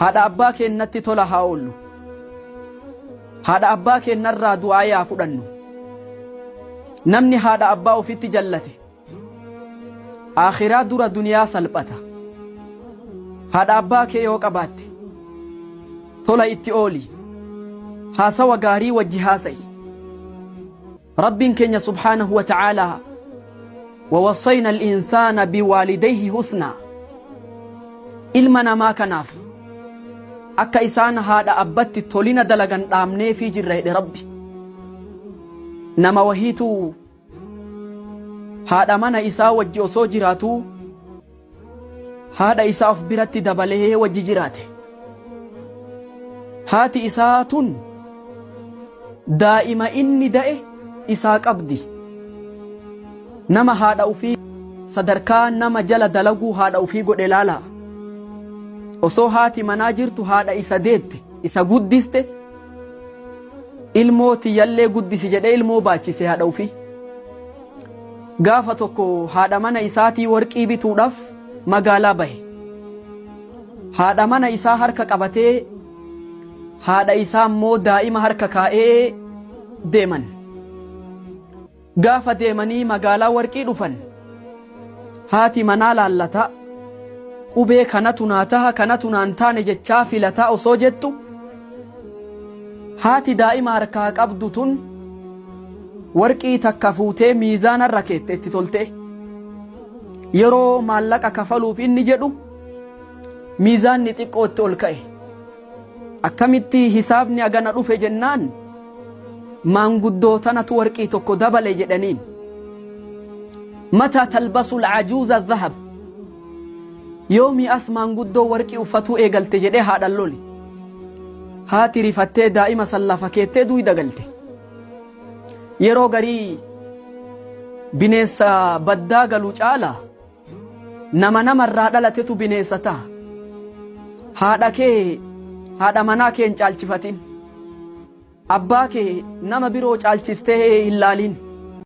haadha abbaa keennatti tola haa oollu. Haadha abbaa keennarraa du'aa yaa fudhannu. Namni haadha abbaa ofitti jallate akhiraa dura duniyaa salphata. Haadha abbaa kee yoo qabaatte tola itti ooli. Haasawa gaarii wajji haasa'i. Rabbiin keenya subhaanahu wa ta'aalaa ووصينا الإنسان بوالديه حسنا. ilma namaa kanaaf akka isaan haadha abbatti tolina dalagan dhaamnee fi jirra jedhe Rabbi. Nama wahiitu haadha mana isaa wajji osoo jiraatu haadha isaa of biratti dabalee wajji jiraate. Haati isaa tun daa'ima inni da'e isaa qabdi. Nama haadha ufii sadarkaa nama jala dalaguu haadha ufii godhe laala. Osoo haati manaa jirtu haadha isa deette isa guddiste ilmoo tiyyallee guddisi jedhee ilmoo baachise haadha ufii. Gaafa tokko haadha mana isaatii warqii bituudhaaf magaalaa bahe. Haadha mana isaa harka qabatee haadha isaa immoo daa'ima harka kaa'ee deeman. Gaafa deemanii magaalaa warqii dhufan haati manaa laallata. Qubee kanatu naa taha kanatu naan taane jechaa filataa osoo jettu haati daa'ima harkaa qabdu tun warqii takka fuutee miizaanarra keette itti tolte. Yeroo maallaqa kafaluuf inni jedhu miizaanni xiqqoo itti ol ka'e. Akkamitti hisaabni agana dhufe jennaan maanguddootanatu warqii tokko dabale jedhaniin. Mataa talbasu alcajuuza dhahab. Yoomi as maanguddoo warqii uffatuu eegalte jedhee haadhan loli. Haati rifattee daa'ima san lafa keettee duwida galte. Yeroo garii bineensa baddaa galu caala nama namarraa dhalatetu bineensa ta'a. Haadha manaa kee hin caalchifatin. Abbaa kee nama biroo caalchistee hin laalin.